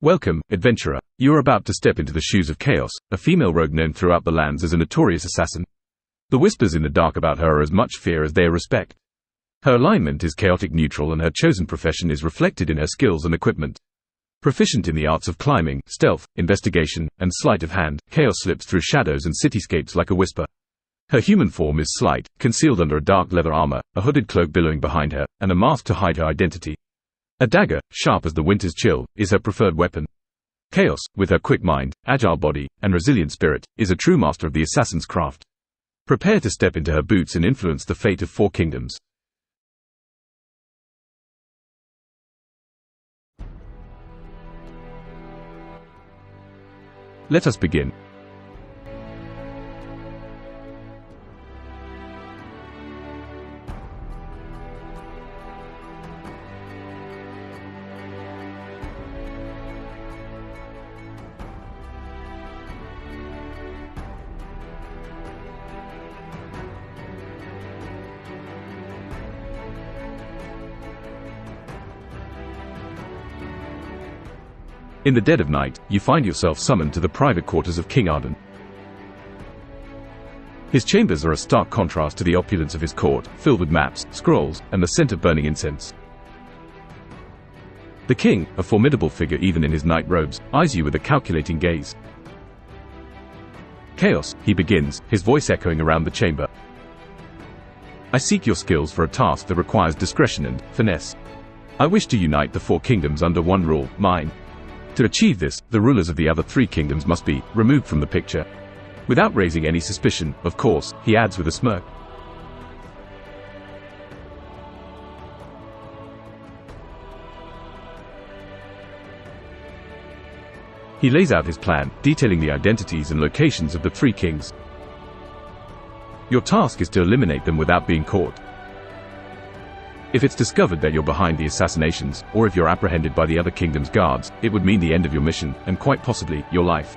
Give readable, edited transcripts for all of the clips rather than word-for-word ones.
Welcome, adventurer. You are about to step into the shoes of Chaos, a female rogue known throughout the lands as a notorious assassin. The whispers in the dark about her are as much fear as they are respect. Her alignment is chaotic neutral and her chosen profession is reflected in her skills and equipment. Proficient in the arts of climbing, stealth, investigation, and sleight of hand, Chaos slips through shadows and cityscapes like a whisper. Her human form is slight, concealed under a dark leather armor, a hooded cloak billowing behind her, and a mask to hide her identity. A dagger, sharp as the winter's chill, is her preferred weapon. Chaos, with her quick mind, agile body, and resilient spirit, is a true master of the assassin's craft. Prepare to step into her boots and influence the fate of 4 kingdoms. Let us begin. In the dead of night, you find yourself summoned to the private quarters of King Arden. His chambers are a stark contrast to the opulence of his court, filled with maps, scrolls, and the scent of burning incense. The king, a formidable figure even in his night robes, eyes you with a calculating gaze. Chaos, he begins, his voice echoing around the chamber. I seek your skills for a task that requires discretion and finesse. I wish to unite the 4 kingdoms under one rule, mine. To achieve this, the rulers of the other 3 kingdoms must be removed from the picture. Without raising any suspicion, of course, he adds with a smirk. He lays out his plan, detailing the identities and locations of the 3 kings. Your task is to eliminate them without being caught. If it's discovered that you're behind the assassinations, or if you're apprehended by the other kingdom's guards, it would mean the end of your mission, and quite possibly, your life.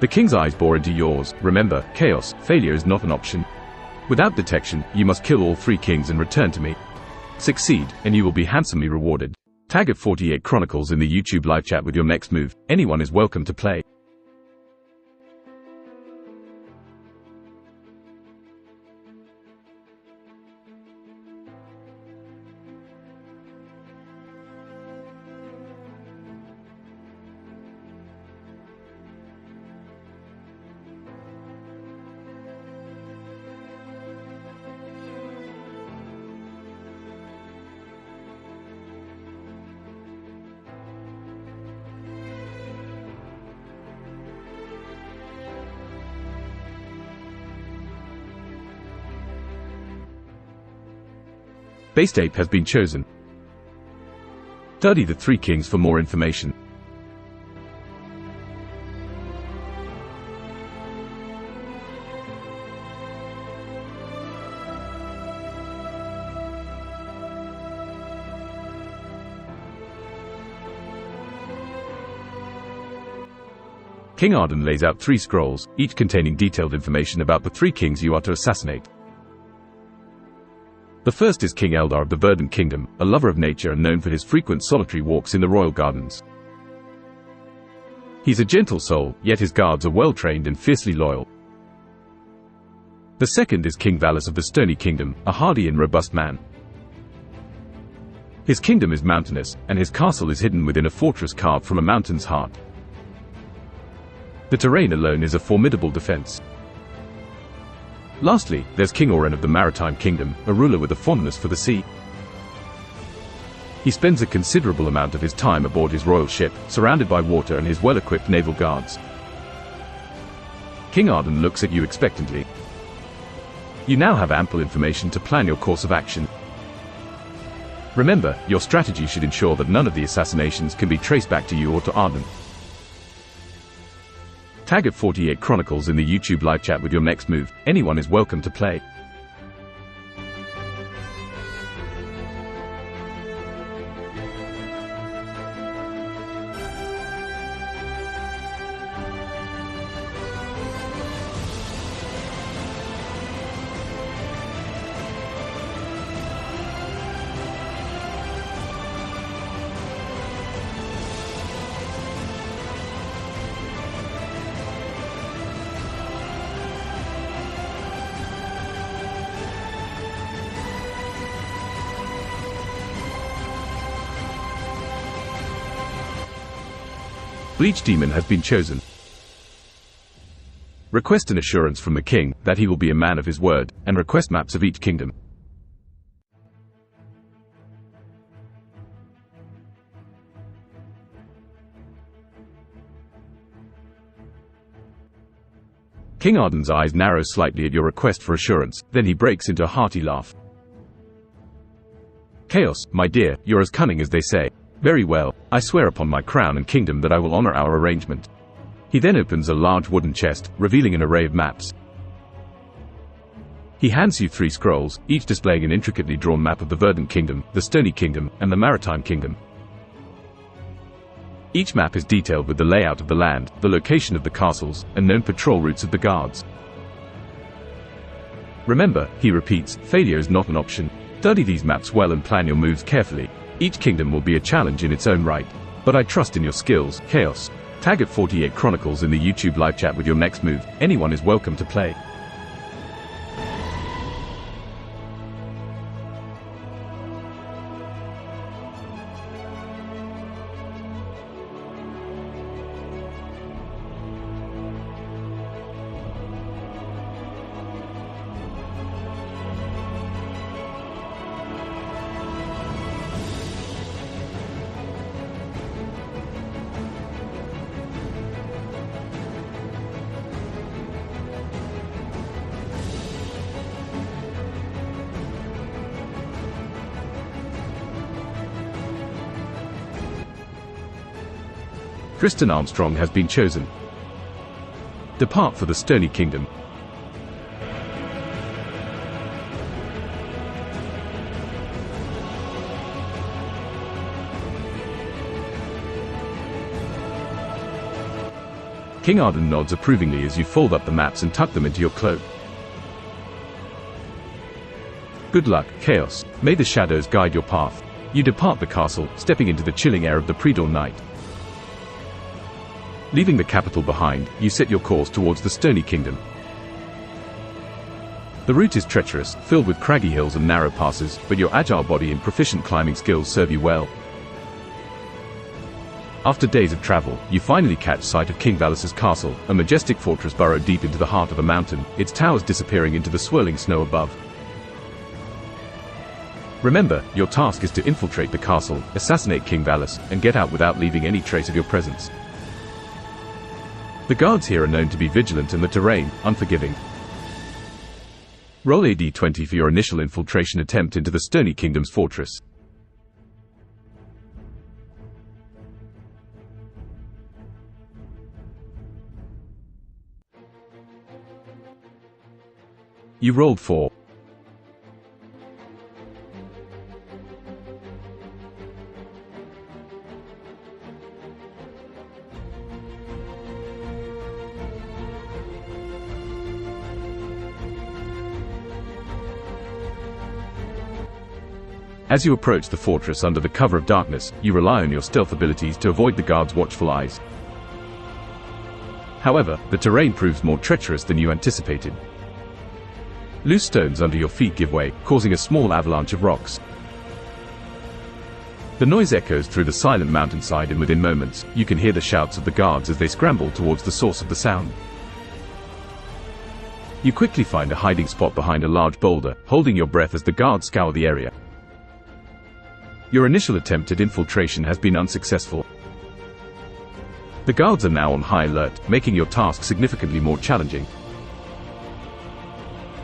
The king's eyes bore into yours. Remember, Chaos, failure is not an option. Without detection, you must kill all 3 kings and return to me. Succeed, and you will be handsomely rewarded. Tag at 48 Chronicles in the YouTube live chat with your next move. Anyone is welcome to play. Base date has been chosen. Study the 3 kings for more information. King Arden lays out 3 scrolls, each containing detailed information about the 3 kings you are to assassinate. The first is King Eldar of the Verdant Kingdom, a lover of nature and known for his frequent solitary walks in the royal gardens. He's a gentle soul, yet his guards are well-trained and fiercely loyal. The second is King Valus of the Stony Kingdom, a hardy and robust man. His kingdom is mountainous, and his castle is hidden within a fortress carved from a mountain's heart. The terrain alone is a formidable defense. Lastly, there's King Oren of the Maritime Kingdom, a ruler with a fondness for the sea. He spends a considerable amount of his time aboard his royal ship, surrounded by water and his well-equipped naval guards. King Arden looks at you expectantly. You now have ample information to plan your course of action. Remember, your strategy should ensure that none of the assassinations can be traced back to you or to Arden. Tag at 48 Chronicles in the YouTube live chat with your next move. Anyone is welcome to play. Bleach Demon has been chosen. Request an assurance from the king that he will be a man of his word, and request maps of each kingdom. King Arden's eyes narrow slightly at your request for assurance, then he breaks into a hearty laugh. Chaos, my dear, you're as cunning as they say. Very well, I swear upon my crown and kingdom that I will honor our arrangement. He then opens a large wooden chest, revealing an array of maps. He hands you 3 scrolls, each displaying an intricately drawn map of the Verdant Kingdom, the Stony Kingdom, and the Maritime Kingdom. Each map is detailed with the layout of the land, the location of the castles, and known patrol routes of the guards. Remember, he repeats, failure is not an option. Study these maps well and plan your moves carefully. Each kingdom will be a challenge in its own right. But I trust in your skills, Chaos. Tag at 48 Chronicles in the YouTube live chat with your next move. Anyone is welcome to play. Tristan Armstrong has been chosen. Depart for the Stony Kingdom. King Arden nods approvingly as you fold up the maps and tuck them into your cloak. Good luck, Chaos. May the shadows guide your path. You depart the castle, stepping into the chilling air of the pre-dawn night. Leaving the capital behind, you set your course towards the Stony Kingdom. The route is treacherous, filled with craggy hills and narrow passes, but your agile body and proficient climbing skills serve you well. After days of travel, you finally catch sight of King Valus's castle, a majestic fortress burrowed deep into the heart of a mountain, its towers disappearing into the swirling snow above. Remember, your task is to infiltrate the castle, assassinate King Valus, and get out without leaving any trace of your presence. The guards here are known to be vigilant and the terrain, unforgiving. Roll a d20 for your initial infiltration attempt into the Stony Kingdom's fortress. You rolled 4. As you approach the fortress under the cover of darkness, you rely on your stealth abilities to avoid the guards' watchful eyes. However, the terrain proves more treacherous than you anticipated. Loose stones under your feet give way, causing a small avalanche of rocks. The noise echoes through the silent mountainside, and within moments, you can hear the shouts of the guards as they scramble towards the source of the sound. You quickly find a hiding spot behind a large boulder, holding your breath as the guards scour the area. Your initial attempt at infiltration has been unsuccessful. The guards are now on high alert, making your task significantly more challenging.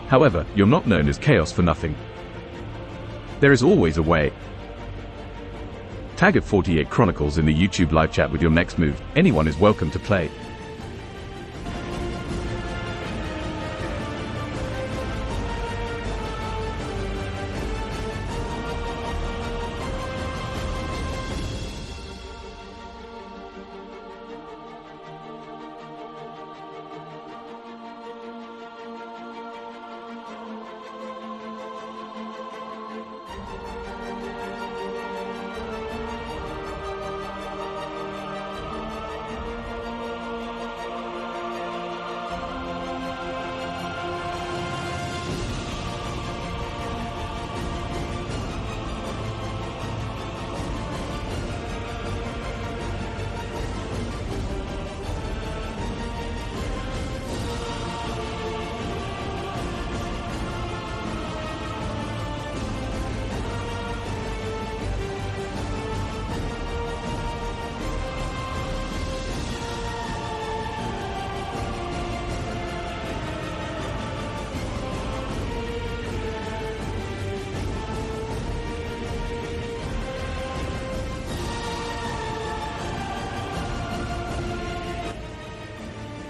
However, you're not known as Chaos for nothing. There is always a way. Tag at 48 Chronicles in the YouTube live chat with your next move. Anyone is welcome to play.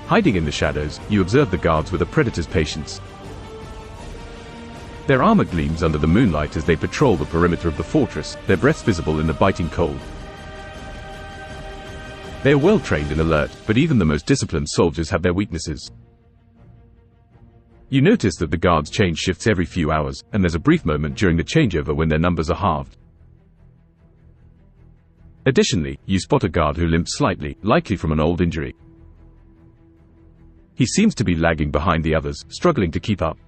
Hiding in the shadows, you observe the guards with a predator's patience. Their armor gleams under the moonlight as they patrol the perimeter of the fortress, their breaths visible in the biting cold. They are well trained and alert, but even the most disciplined soldiers have their weaknesses. You notice that the guards change shifts every few hours, and there's a brief moment during the changeover when their numbers are halved. Additionally, you spot a guard who limps slightly, likely from an old injury. He seems to be lagging behind the others, struggling to keep up.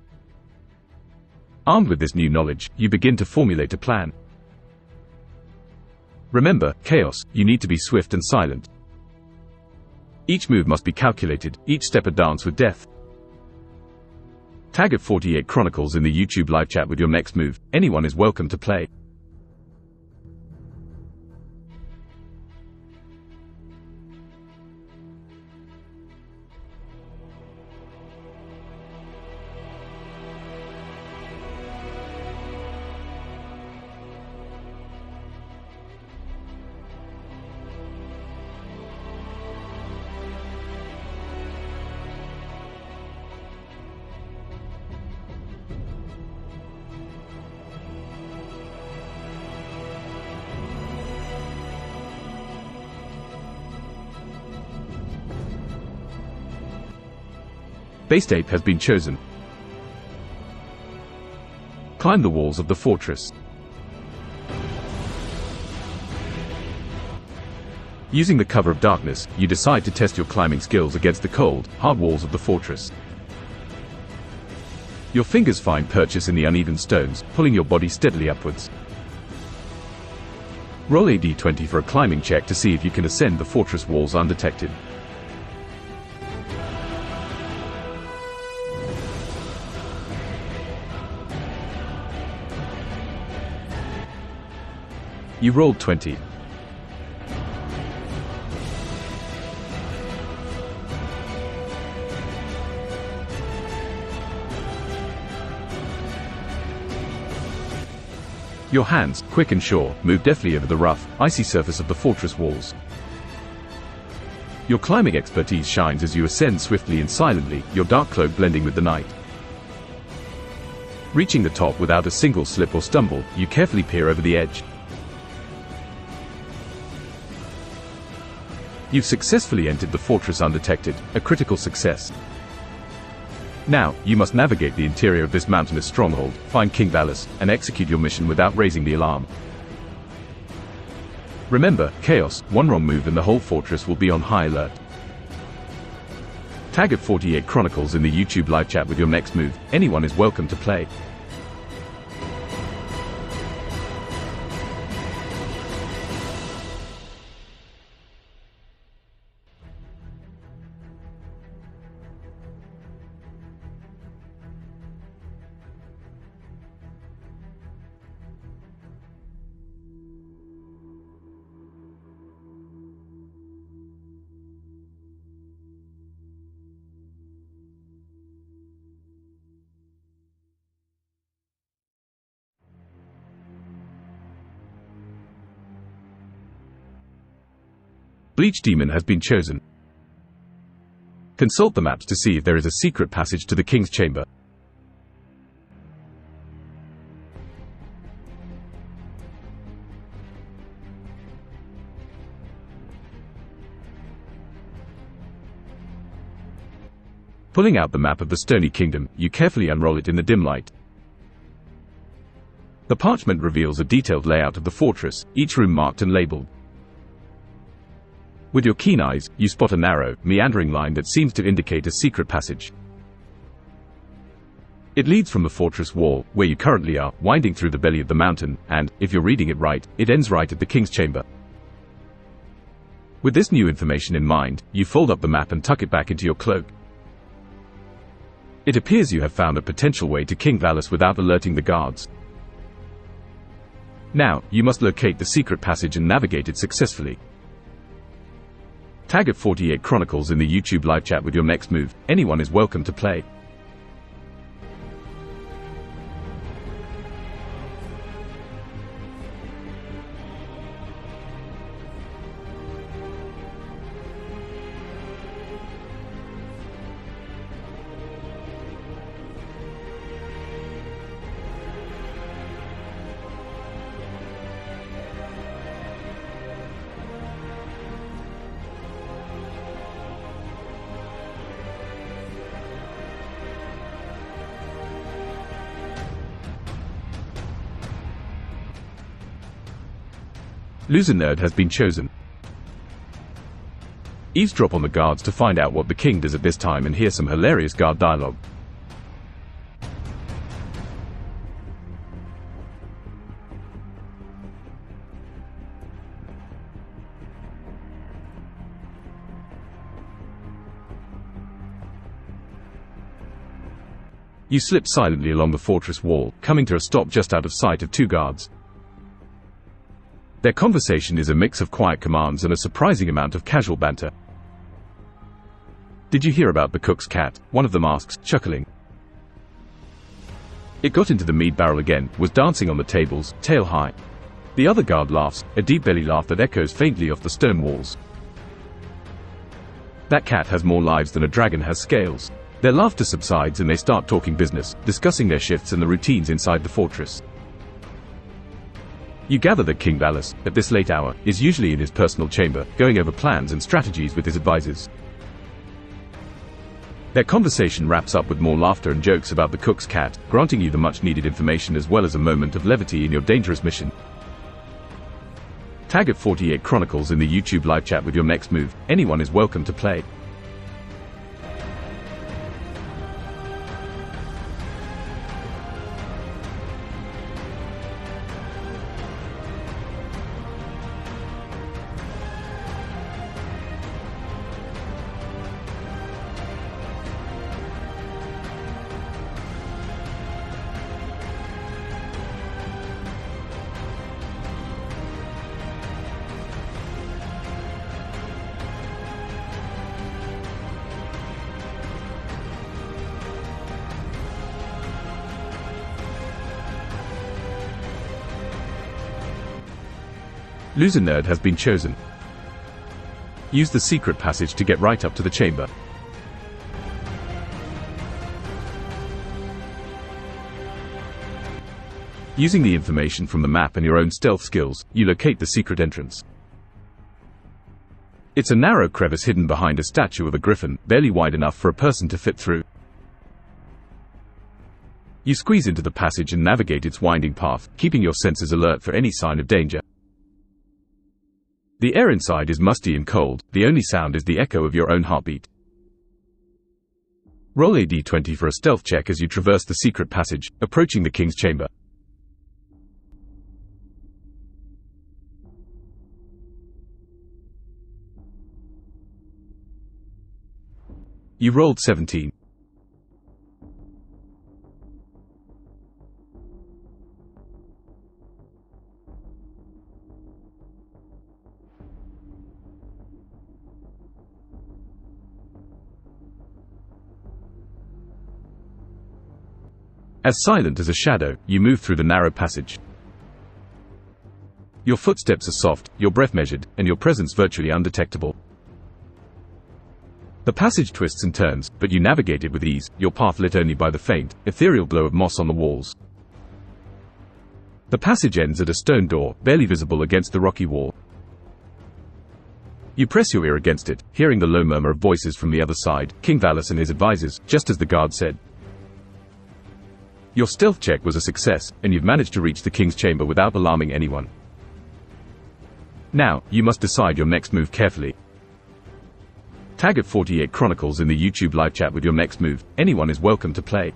Armed with this new knowledge, you begin to formulate a plan. Remember, chaos, you need to be swift and silent. Each move must be calculated, each step a dance with death. Tag at 48 Chronicles in the YouTube live chat with your next move. Anyone is welcome to play. Base tape has been chosen. Climb the walls of the fortress. Using the cover of darkness, you decide to test your climbing skills against the cold, hard walls of the fortress. Your fingers find purchase in the uneven stones, pulling your body steadily upwards. Roll a d20 for a climbing check to see if you can ascend the fortress walls undetected. You rolled 20. Your hands, quick and sure, move deftly over the rough, icy surface of the fortress walls. Your climbing expertise shines as you ascend swiftly and silently, your dark cloak blending with the night. Reaching the top without a single slip or stumble, you carefully peer over the edge. You've successfully entered the fortress undetected, a critical success. Now, you must navigate the interior of this mountainous stronghold, find King Valus, and execute your mission without raising the alarm. Remember, chaos, one wrong move and the whole fortress will be on high alert. Tag at 48 Chronicles in the YouTube live chat with your next move. Anyone is welcome to play. Bleach Demon has been chosen. Consult the maps to see if there is a secret passage to the King's Chamber. Pulling out the map of the Stony Kingdom, you carefully unroll it in the dim light. The parchment reveals a detailed layout of the fortress, each room marked and labeled. With your keen eyes, you spot a narrow, meandering line that seems to indicate a secret passage. It leads from the fortress wall, where you currently are, winding through the belly of the mountain, and, if you're reading it right, it ends right at the King's Chamber. With this new information in mind, you fold up the map and tuck it back into your cloak. It appears you have found a potential way to King Valus without alerting the guards. Now, you must locate the secret passage and navigate it successfully. Tag at 48 Chronicles in the YouTube live chat with your next move. Anyone is welcome to play. Loser nerd has been chosen. Eavesdrop on the guards to find out what the king does at this time and hear some hilarious guard dialogue. You slip silently along the fortress wall, coming to a stop just out of sight of two guards. Their conversation is a mix of quiet commands and a surprising amount of casual banter. "Did you hear about the cook's cat?" one of them asks, chuckling. "It got into the mead barrel again, was dancing on the tables, tail high." The other guard laughs, a deep belly laugh that echoes faintly off the stone walls. "That cat has more lives than a dragon has scales." Their laughter subsides and they start talking business, discussing their shifts and the routines inside the fortress. You gather that King Valus, at this late hour, is usually in his personal chamber, going over plans and strategies with his advisors. Their conversation wraps up with more laughter and jokes about the cook's cat, granting you the much-needed information as well as a moment of levity in your dangerous mission. Tag at 48 Chronicles in the YouTube live chat with your next move. Anyone is welcome to play. Loser nerd has been chosen. Use the secret passage to get right up to the chamber. Using the information from the map and your own stealth skills, you locate the secret entrance. It's a narrow crevice hidden behind a statue of a griffin, barely wide enough for a person to fit through. You squeeze into the passage and navigate its winding path, keeping your senses alert for any sign of danger. The air inside is musty and cold, the only sound is the echo of your own heartbeat. Roll a d20 for a stealth check as you traverse the secret passage, approaching the king's chamber. You rolled 17. As silent as a shadow, you move through the narrow passage. Your footsteps are soft, your breath measured, and your presence virtually undetectable. The passage twists and turns, but you navigate it with ease, your path lit only by the faint, ethereal glow of moss on the walls. The passage ends at a stone door, barely visible against the rocky wall. You press your ear against it, hearing the low murmur of voices from the other side, King Valus and his advisors, just as the guard said. Your stealth check was a success, and you've managed to reach the king's chamber without alarming anyone. Now, you must decide your next move carefully. Tag at 48 Chronicles in the YouTube live chat with your next move. Anyone is welcome to play.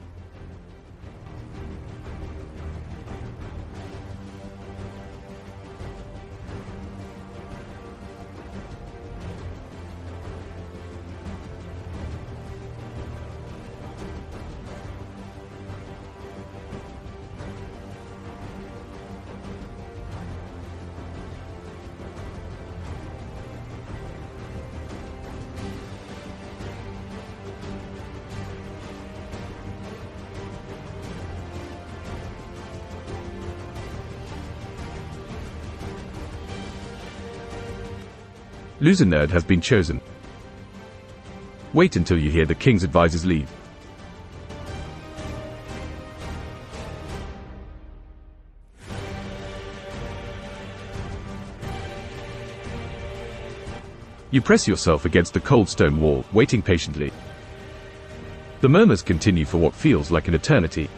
Loser nerd has been chosen. Wait until you hear the king's advisors leave. You press yourself against the cold stone wall, waiting patiently. The murmurs continue for what feels like an eternity.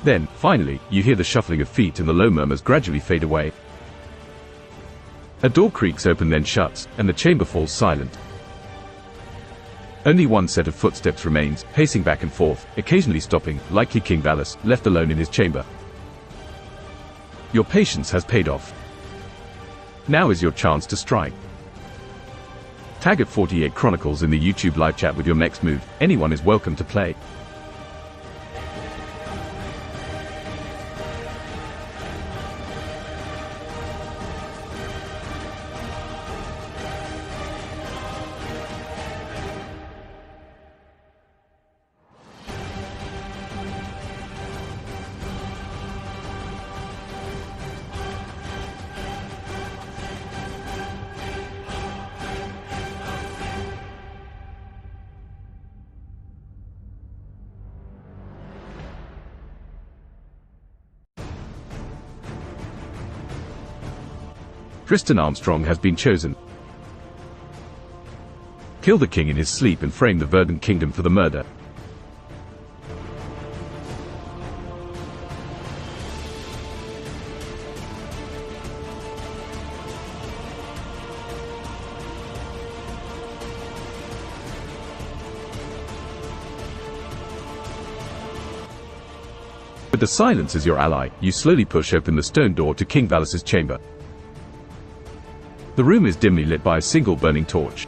Then, finally, you hear the shuffling of feet and the low murmurs gradually fade away. A door creaks open then shuts, and the chamber falls silent. Only one set of footsteps remains, pacing back and forth, occasionally stopping, likely King Valus, left alone in his chamber. Your patience has paid off. Now is your chance to strike. Tag at 48 Chronicles in the YouTube live chat with your next move. Anyone is welcome to play. Tristan Armstrong has been chosen. Kill the king in his sleep and frame the Verdant Kingdom for the murder. With the silence as your ally, you slowly push open the stone door to King Valus's chamber. The room is dimly lit by a single burning torch.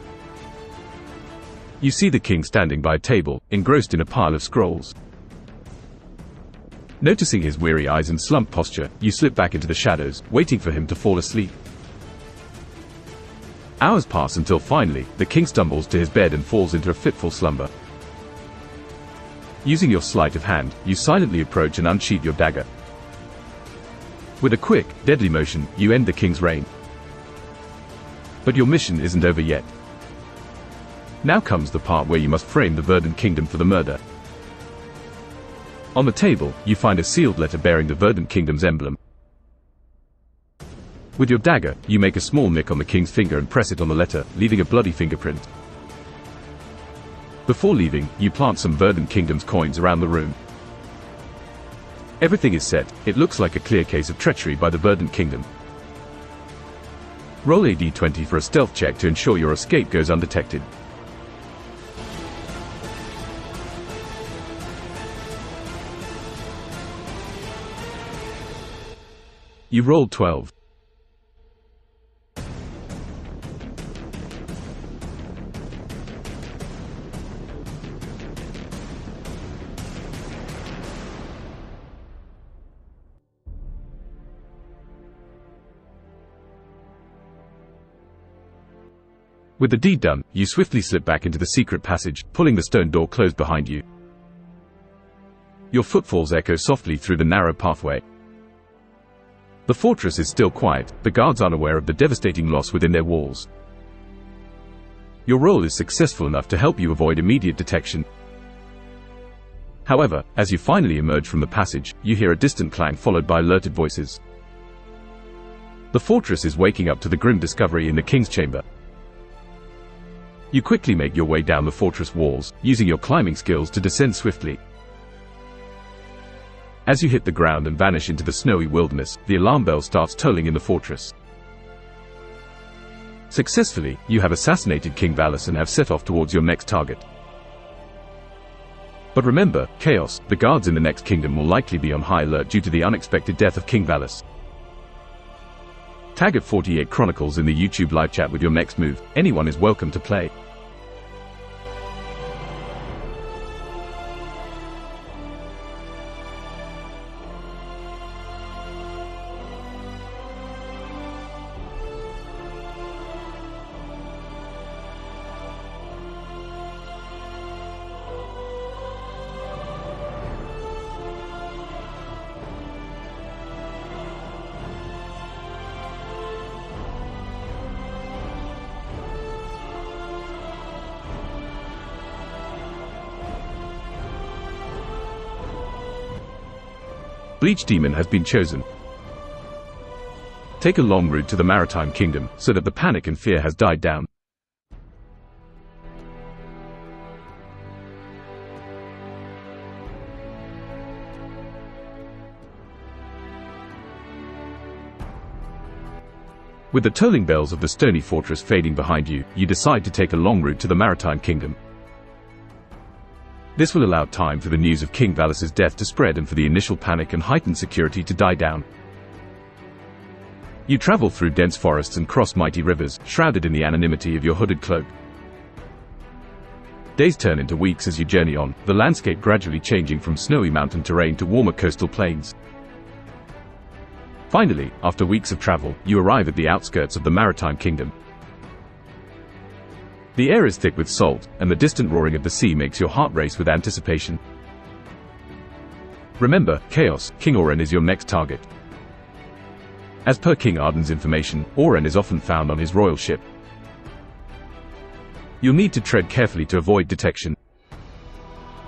You see the king standing by a table, engrossed in a pile of scrolls. Noticing his weary eyes and slumped posture, you slip back into the shadows, waiting for him to fall asleep. Hours pass until finally, the king stumbles to his bed and falls into a fitful slumber. Using your sleight of hand, you silently approach and unsheath your dagger. With a quick, deadly motion, you end the king's reign. But your mission isn't over yet. Now comes the part where you must frame the Verdant Kingdom for the murder. On the table, you find a sealed letter bearing the Verdant Kingdom's emblem. With your dagger, you make a small nick on the king's finger and press it on the letter, leaving a bloody fingerprint. Before leaving, you plant some Verdant Kingdom's coins around the room. Everything is set. It looks like a clear case of treachery by the Verdant Kingdom. Roll a d20 for a stealth check to ensure your escape goes undetected. You rolled 12. With the deed done, you swiftly slip back into the secret passage, pulling the stone door closed behind you. Your footfalls echo softly through the narrow pathway. The fortress is still quiet, the guards unaware of the devastating loss within their walls. Your role is successful enough to help you avoid immediate detection. However, as you finally emerge from the passage, you hear a distant clang followed by alerted voices. The fortress is waking up to the grim discovery in the king's chamber. You quickly make your way down the fortress walls, using your climbing skills to descend swiftly. As you hit the ground and vanish into the snowy wilderness, the alarm bell starts tolling in the fortress. Successfully, you have assassinated King Valus and have set off towards your next target. But remember, chaos, the guards in the next kingdom will likely be on high alert due to the unexpected death of King Valus. Tag at 48 Chronicles in the YouTube live chat with your next move. Anyone is welcome to play. Bleach Demon has been chosen. Take a long route to the Maritime Kingdom, so that the panic and fear has died down. With the tolling bells of the stony fortress fading behind you, you decide to take a long route to the maritime kingdom. This will allow time for the news of King Valus's death to spread and for the initial panic and heightened security to die down. You travel through dense forests and cross mighty rivers, shrouded in the anonymity of your hooded cloak. Days turn into weeks as you journey on, the landscape gradually changing from snowy mountain terrain to warmer coastal plains. Finally, after weeks of travel, you arrive at the outskirts of the maritime kingdom. The air is thick with salt, and the distant roaring of the sea makes your heart race with anticipation. Remember, Chaos, King Oren is your next target. As per King Arden's information, Oren is often found on his royal ship. You'll need to tread carefully to avoid detection.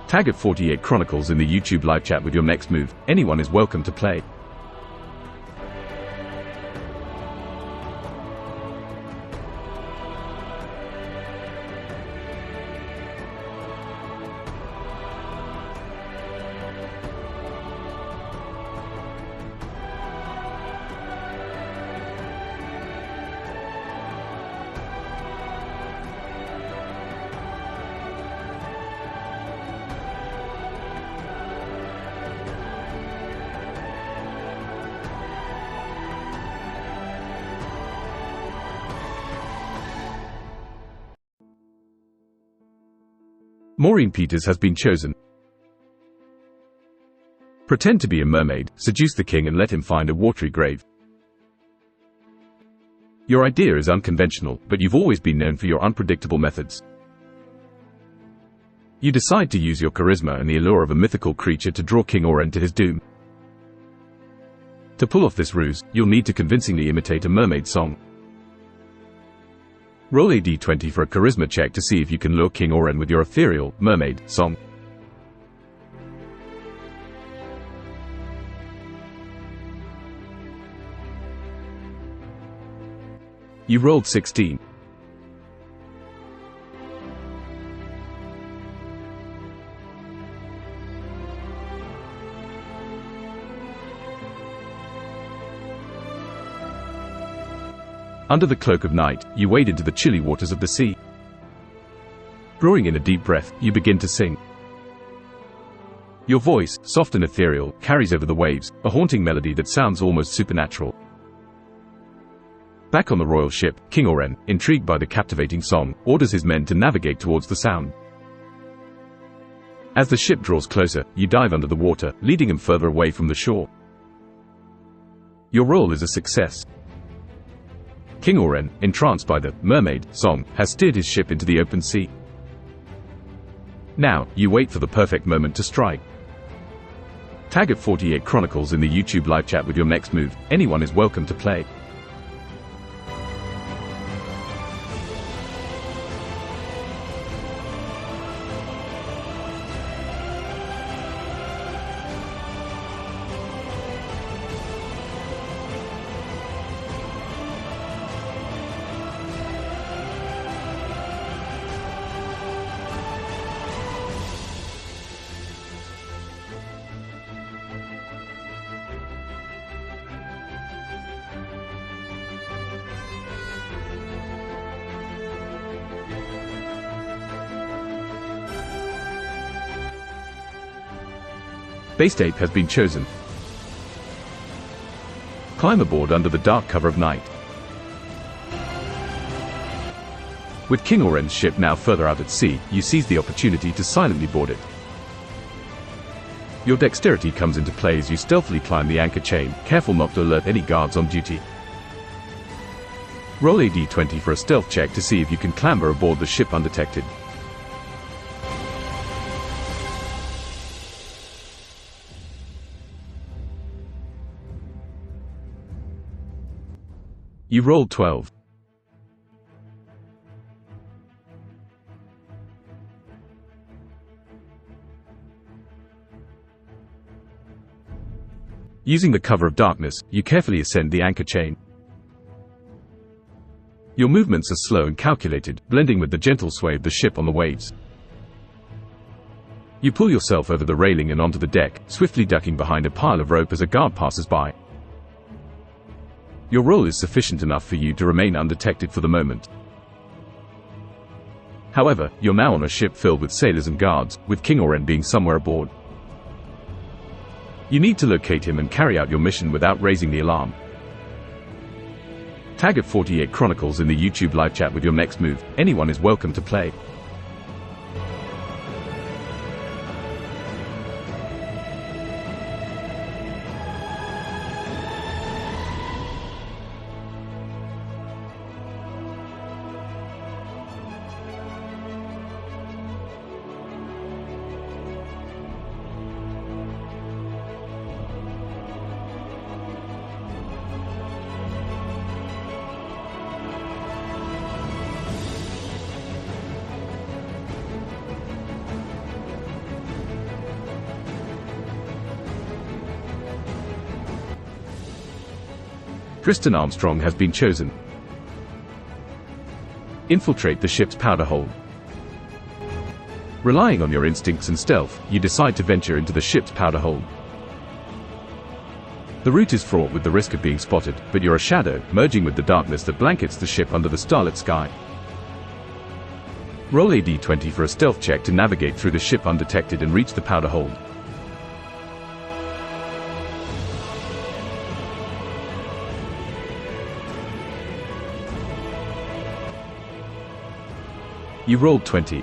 Tag at 48 Chronicles in the YouTube live chat with your next move. Anyone is welcome to play. Maureen Peters has been chosen. Pretend to be a mermaid, seduce the king and let him find a watery grave. Your idea is unconventional, but you've always been known for your unpredictable methods. You decide to use your charisma and the allure of a mythical creature to draw King Oren to his doom. To pull off this ruse, you'll need to convincingly imitate a mermaid song. Roll a d20 for a charisma check to see if you can lure King Oren with your ethereal, mermaid, song. You rolled 16. Under the cloak of night, you wade into the chilly waters of the sea. Drawing in a deep breath, you begin to sing. Your voice, soft and ethereal, carries over the waves, a haunting melody that sounds almost supernatural. Back on the royal ship, King Oren, intrigued by the captivating song, orders his men to navigate towards the sound. As the ship draws closer, you dive under the water, leading him further away from the shore. Your roll is a success. King Oren, entranced by the mermaid song, has steered his ship into the open sea. Now, you wait for the perfect moment to strike. Tag at 48 Chronicles in the YouTube live chat with your next move. Anyone is welcome to play. Base Ape has been chosen. Climb aboard under the dark cover of night. With King Oren's ship now further out at sea, you seize the opportunity to silently board it. Your dexterity comes into play as you stealthily climb the anchor chain, careful not to alert any guards on duty. Roll a d20 for a stealth check to see if you can clamber aboard the ship undetected. You rolled 12. Using the cover of darkness, you carefully ascend the anchor chain. Your movements are slow and calculated, blending with the gentle sway of the ship on the waves. You pull yourself over the railing and onto the deck, swiftly ducking behind a pile of rope as a guard passes by. Your role is sufficient enough for you to remain undetected for the moment. However, you're now on a ship filled with sailors and guards, with King Oren being somewhere aboard. You need to locate him and carry out your mission without raising the alarm. Tag at 48 Chronicles in the YouTube live chat with your next move. Anyone is welcome to play. Tristan Armstrong has been chosen. Infiltrate the ship's powder hold. Relying on your instincts and stealth, you decide to venture into the ship's powder hold. The route is fraught with the risk of being spotted, but you're a shadow, merging with the darkness that blankets the ship under the starlit sky. Roll a d20 for a stealth check to navigate through the ship undetected and reach the powder hold. You rolled 20.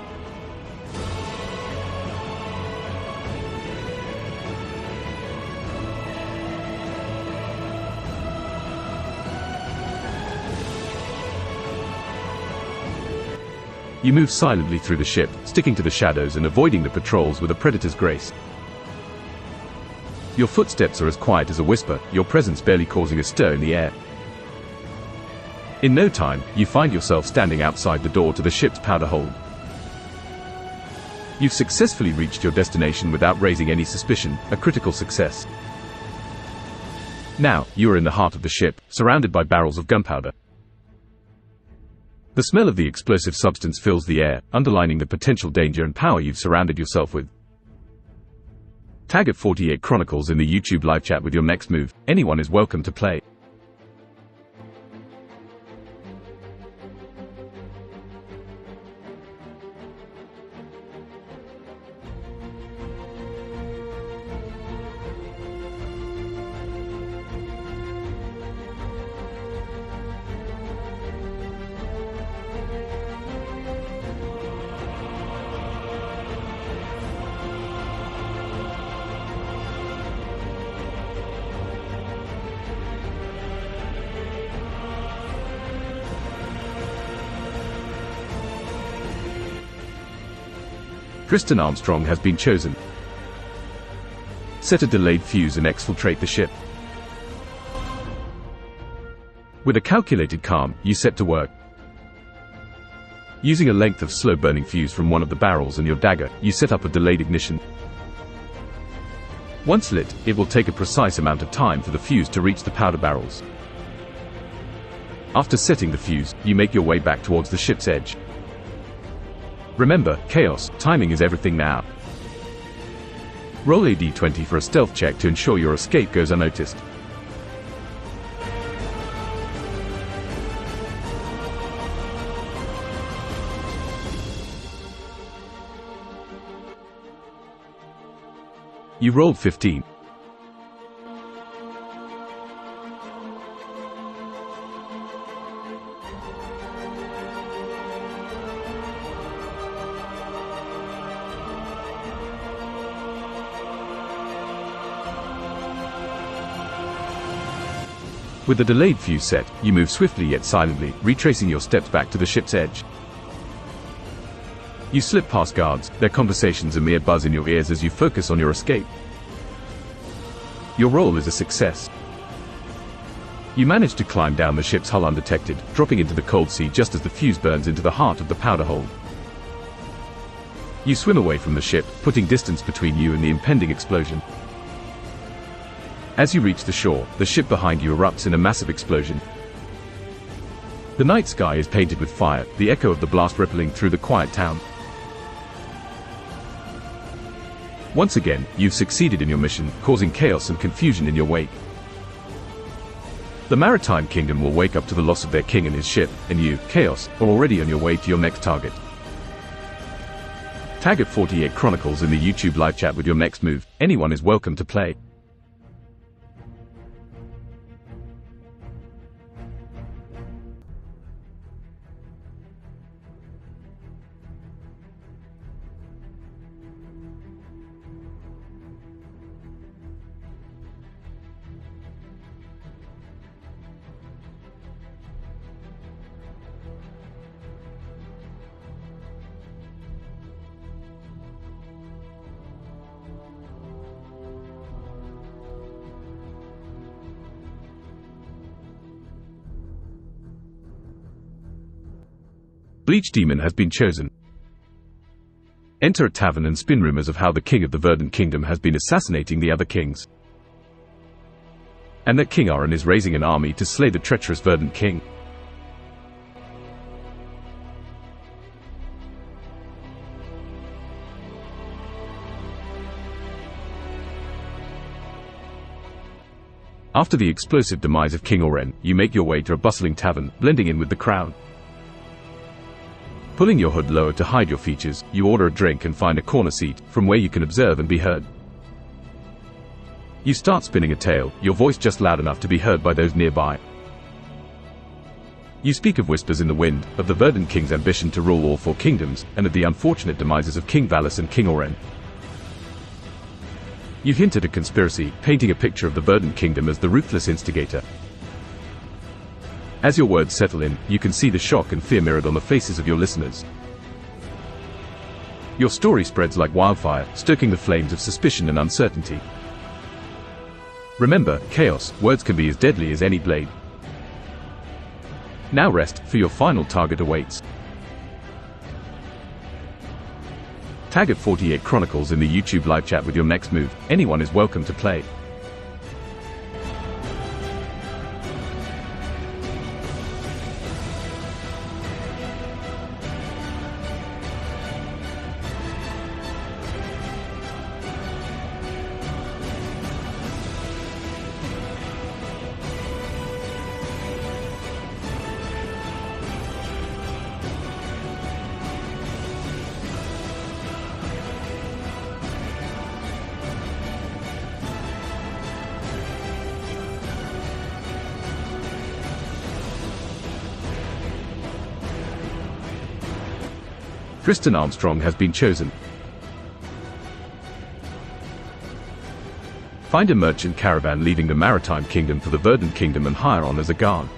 You move silently through the ship, sticking to the shadows and avoiding the patrols with a predator's grace. Your footsteps are as quiet as a whisper, your presence barely causing a stir in the air. In no time, you find yourself standing outside the door to the ship's powder hold. You've successfully reached your destination without raising any suspicion, a critical success. Now, you are in the heart of the ship, surrounded by barrels of gunpowder. The smell of the explosive substance fills the air, underlining the potential danger and power you've surrounded yourself with. Tag at 48 Chronicles in the YouTube live chat with your next move. Anyone is welcome to play. Tristan Armstrong has been chosen. Set a delayed fuse and exfiltrate the ship. With a calculated calm, you set to work. Using a length of slow-burning fuse from one of the barrels and your dagger, you set up a delayed ignition. Once lit, it will take a precise amount of time for the fuse to reach the powder barrels. After setting the fuse, you make your way back towards the ship's edge. Remember, chaos, timing is everything now. Roll a d20 for a stealth check to ensure your escape goes unnoticed. You rolled 15. With the delayed fuse set, you move swiftly yet silently, retracing your steps back to the ship's edge. You slip past guards, their conversations a mere buzz in your ears as you focus on your escape. Your roll is a success. You manage to climb down the ship's hull undetected, dropping into the cold sea just as the fuse burns into the heart of the powder hold. You swim away from the ship, putting distance between you and the impending explosion. As you reach the shore, the ship behind you erupts in a massive explosion. The night sky is painted with fire, the echo of the blast rippling through the quiet town. Once again, you've succeeded in your mission, causing chaos and confusion in your wake. The Maritime Kingdom will wake up to the loss of their king and his ship, and you, Chaos, are already on your way to your next target. Tag at 48 Chronicles in the YouTube live chat with your next move. Anyone is welcome to play. Bleach Demon has been chosen. Enter a tavern and spin rumors of how the king of the Verdant Kingdom has been assassinating the other kings, and that King Aron is raising an army to slay the treacherous Verdant King. After the explosive demise of King Aron, you make your way to a bustling tavern, blending in with the crowd. Pulling your hood lower to hide your features, you order a drink and find a corner seat, from where you can observe and be heard. You start spinning a tale, your voice just loud enough to be heard by those nearby. You speak of whispers in the wind, of the Verdant King's ambition to rule all 4 kingdoms, and of the unfortunate demises of King Valis and King Aron. You hint at a conspiracy, painting a picture of the Verdant Kingdom as the ruthless instigator. As your words settle in, you can see the shock and fear mirrored on the faces of your listeners. Your story spreads like wildfire, stoking the flames of suspicion and uncertainty. Remember, Chaos, words can be as deadly as any blade. Now rest, for your final target awaits. Tag at 48 Chronicles in the YouTube live chat with your next move. Anyone is welcome to play. Tristan Armstrong has been chosen. Find a merchant caravan leaving the Maritime Kingdom for the Verdant Kingdom and hire on as a guard.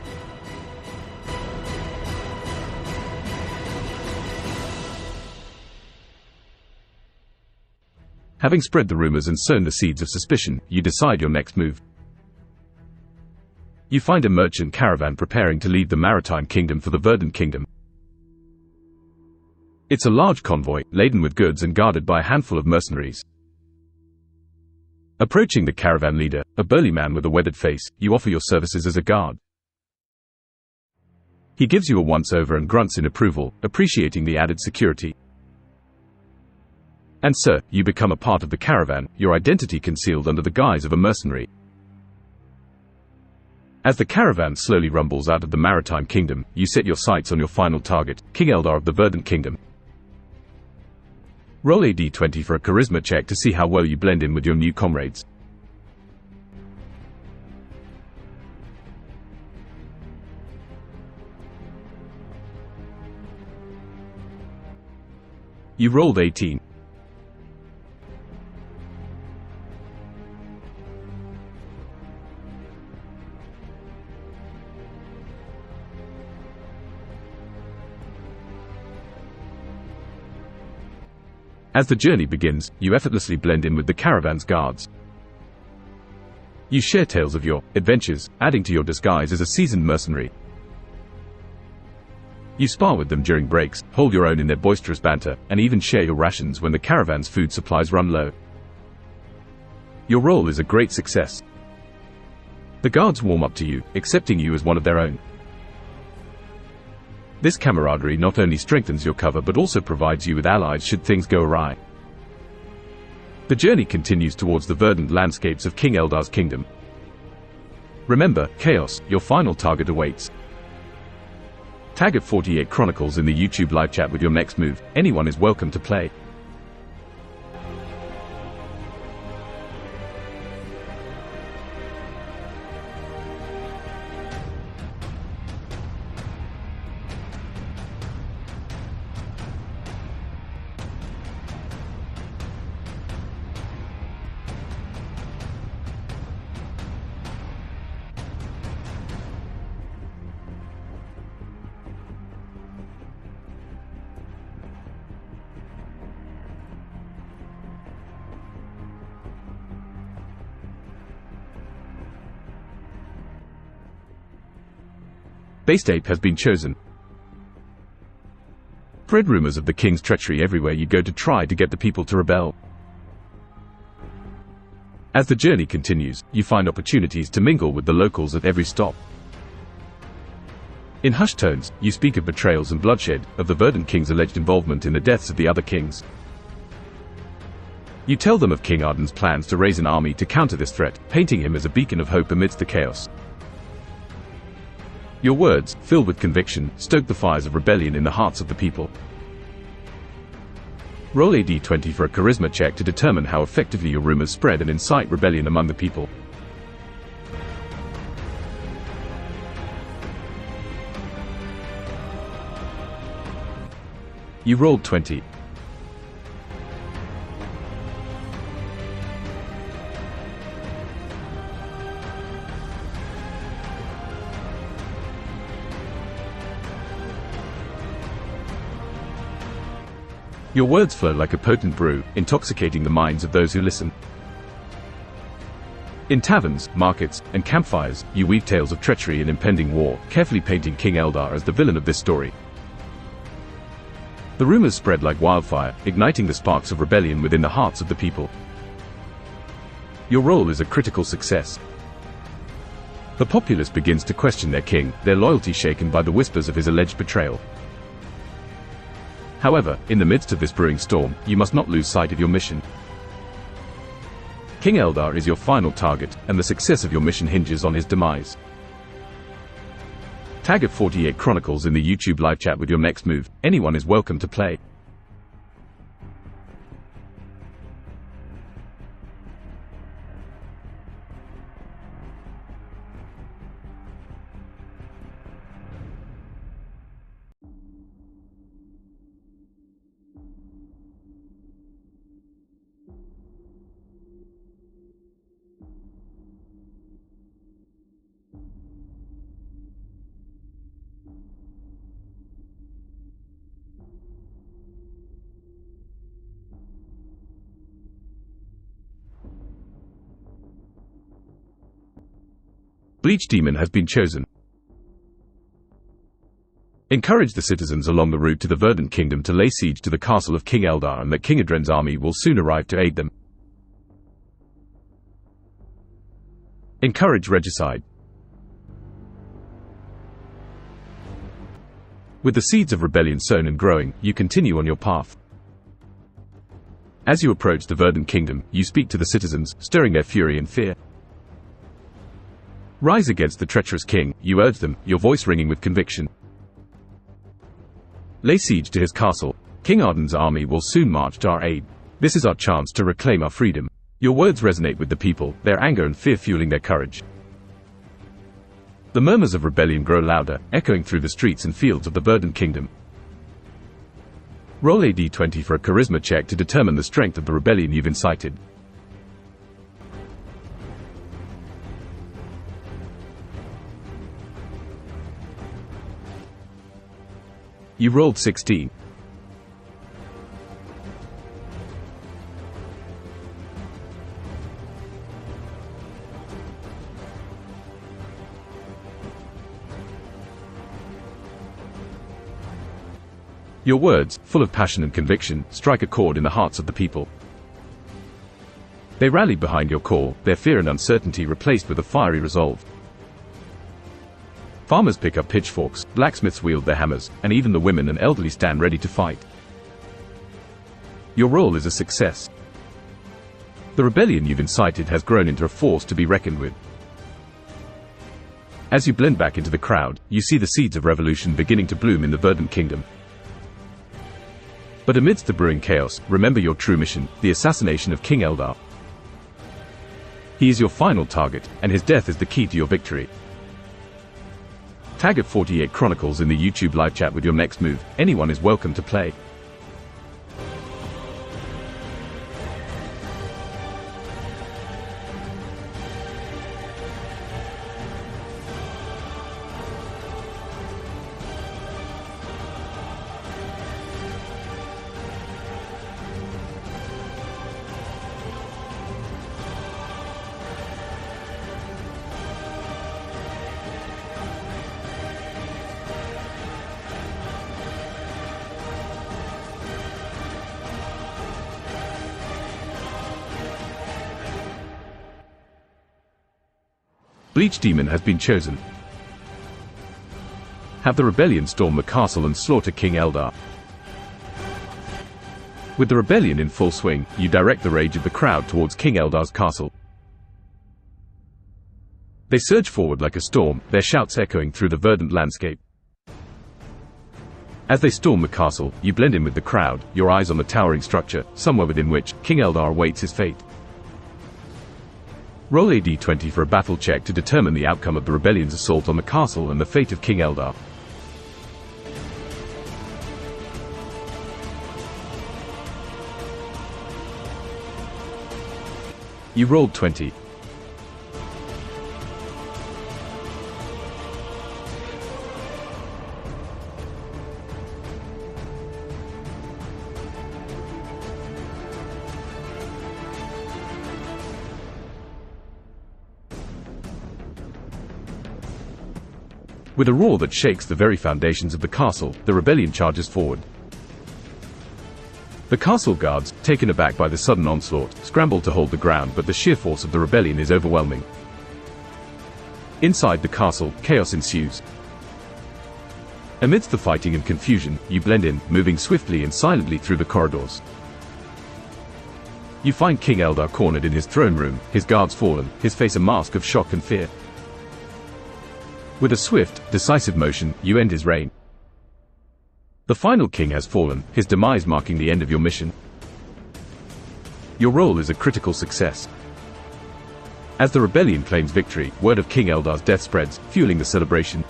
Having spread the rumors and sown the seeds of suspicion, you decide your next move. You find a merchant caravan preparing to leave the Maritime Kingdom for the Verdant Kingdom. It's a large convoy, laden with goods and guarded by a handful of mercenaries. Approaching the caravan leader, a burly man with a weathered face, you offer your services as a guard. He gives you a once-over and grunts in approval, appreciating the added security. And sir, you become a part of the caravan, your identity concealed under the guise of a mercenary. As the caravan slowly rumbles out of the Maritime Kingdom, you set your sights on your final target, King Eldar of the Verdant Kingdom. Roll a d20 for a charisma check to see how well you blend in with your new comrades. You rolled 18. As the journey begins, you effortlessly blend in with the caravan's guards. You share tales of your adventures, adding to your disguise as a seasoned mercenary. You spar with them during breaks, hold your own in their boisterous banter, and even share your rations when the caravan's food supplies run low. Your role is a great success. The guards warm up to you, accepting you as one of their own. This camaraderie not only strengthens your cover but also provides you with allies should things go awry. The journey continues towards the verdant landscapes of King Eldar's kingdom. Remember, chaos, your final target awaits. Tag at 48 Chronicles in the YouTube live chat with your next move. Anyone is welcome to play. Base ape has been chosen. Spread rumors of the king's treachery everywhere you go to try to get the people to rebel. As the journey continues, you find opportunities to mingle with the locals at every stop. In hushed tones, you speak of betrayals and bloodshed, of the Verdant King's alleged involvement in the deaths of the other kings. You tell them of King Arden's plans to raise an army to counter this threat, painting him as a beacon of hope amidst the chaos. Your words, filled with conviction, stoke the fires of rebellion in the hearts of the people. Roll a d20 for a charisma check to determine how effectively your rumors spread and incite rebellion among the people. You rolled 20. Your words flow like a potent brew, intoxicating the minds of those who listen. In taverns, markets, and campfires, you weave tales of treachery and impending war, carefully painting King Eldar as the villain of this story. The rumors spread like wildfire, igniting the sparks of rebellion within the hearts of the people. Your role is a critical success. The populace begins to question their king, their loyalty shaken by the whispers of his alleged betrayal. However, in the midst of this brewing storm, you must not lose sight of your mission. King Eldar is your final target, and the success of your mission hinges on his demise. Tag at 48 Chronicles in the YouTube live chat with your next move. Anyone is welcome to play. Bleach Demon has been chosen. Encourage the citizens along the route to the Verdant Kingdom to lay siege to the castle of King Eldar, and that King Adren's army will soon arrive to aid them. Encourage regicide. With the seeds of rebellion sown and growing, you continue on your path. As you approach the Verdant Kingdom, you speak to the citizens, stirring their fury and fear. Rise against the treacherous king, you urge them, your voice ringing with conviction. Lay siege to his castle. King Arden's army will soon march to our aid. This is our chance to reclaim our freedom. Your words resonate with the people, their anger and fear fueling their courage. The murmurs of rebellion grow louder, echoing through the streets and fields of the Verdant Kingdom. Roll a d20 for a charisma check to determine the strength of the rebellion you've incited. You rolled 16. Your words, full of passion and conviction, strike a chord in the hearts of the people. They rally behind your call, their fear and uncertainty replaced with a fiery resolve. Farmers pick up pitchforks, blacksmiths wield their hammers, and even the women and elderly stand ready to fight. Your role is a success. The rebellion you've incited has grown into a force to be reckoned with. As you blend back into the crowd, you see the seeds of revolution beginning to bloom in the Verdant Kingdom. But amidst the brewing chaos, remember your true mission, the assassination of King Eldar. He is your final target, and his death is the key to your victory. Tag at 48 Chronicles in the YouTube live chat with your next move. Anyone is welcome to play. Bleach Demon has been chosen. Have the rebellion storm the castle and slaughter King Eldar. With the rebellion in full swing, you direct the rage of the crowd towards King Eldar's castle. They surge forward like a storm, their shouts echoing through the verdant landscape. As they storm the castle, you blend in with the crowd, your eyes on the towering structure, somewhere within which King Eldar awaits his fate. Roll a d20 for a battle check to determine the outcome of the rebellion's assault on the castle and the fate of King Eldar. You rolled 20. With a roar that shakes the very foundations of the castle, the rebellion charges forward. The castle guards, taken aback by the sudden onslaught, scramble to hold the ground, but the sheer force of the rebellion is overwhelming. Inside the castle, chaos ensues. Amidst the fighting and confusion, you blend in, moving swiftly and silently through the corridors. You find King Eldar cornered in his throne room, his guards fallen, his face a mask of shock and fear. With a swift, decisive motion, you end his reign. The final king has fallen, his demise marking the end of your mission. Your role is a critical success. As the rebellion claims victory, word of King Eldar's death spreads, fueling the celebration.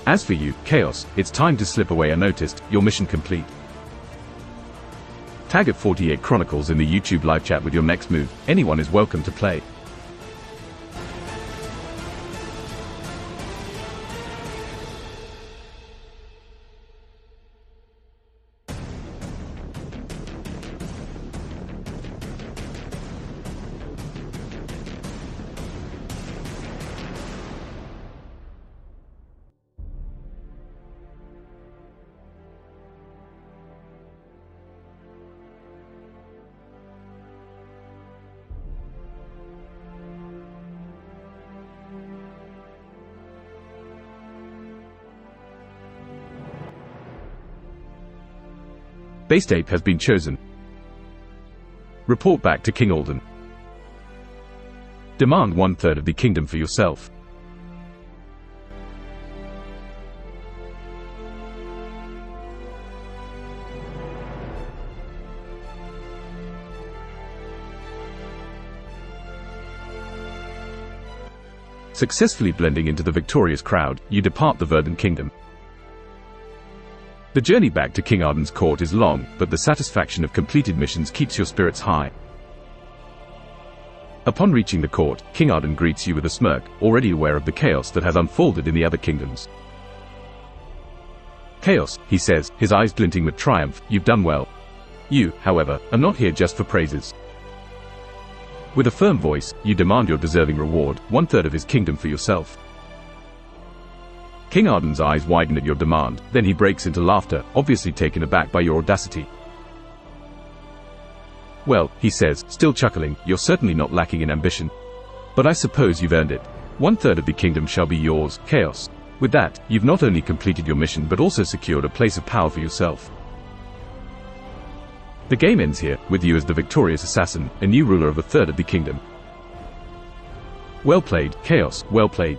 As for you, Chaos, it's time to slip away unnoticed, your mission complete. Tag at 48 Chronicles in the YouTube live chat with your next move. Anyone is welcome to play. Based Ape has been chosen. Report back to King Alden. Demand 1/3 of the kingdom for yourself. Successfully blending into the victorious crowd, you depart the Verdant Kingdom. The journey back to King Arden's court is long, but the satisfaction of completed missions keeps your spirits high. Upon reaching the court, King Arden greets you with a smirk, already aware of the chaos that has unfolded in the other kingdoms. Chaos, he says, his eyes glinting with triumph, you've done well. You, however, are not here just for praises. With a firm voice, you demand your deserving reward, 1/3 of his kingdom for yourself. King Arden's eyes widen at your demand, then he breaks into laughter, obviously taken aback by your audacity. Well, he says, still chuckling, you're certainly not lacking in ambition. But I suppose you've earned it. 1/3 of the kingdom shall be yours, Chaos. With that, you've not only completed your mission but also secured a place of power for yourself. The game ends here, with you as the victorious assassin, a new ruler of 1/3 of the kingdom. Well played, Chaos, well played.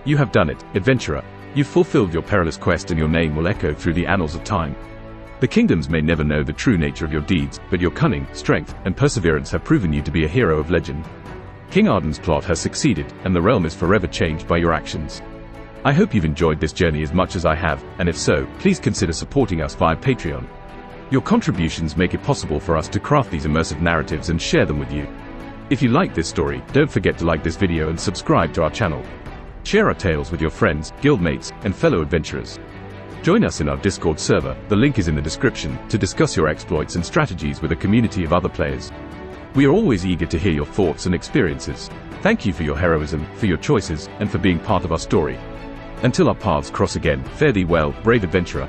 You have done it, adventurer. You've fulfilled your perilous quest and your name will echo through the annals of time. The kingdoms may never know the true nature of your deeds, but your cunning, strength, and perseverance have proven you to be a hero of legend. King Arden's plot has succeeded, and the realm is forever changed by your actions. I hope you've enjoyed this journey as much as I have, and if so, please consider supporting us via Patreon. Your contributions make it possible for us to craft these immersive narratives and share them with you. If you like this story, don't forget to like this video and subscribe to our channel. Share our tales with your friends, guildmates, and fellow adventurers. Join us in our Discord server, the link is in the description, to discuss your exploits and strategies with a community of other players. We are always eager to hear your thoughts and experiences. Thank you for your heroism, for your choices, and for being part of our story. Until our paths cross again, fare thee well, brave adventurer.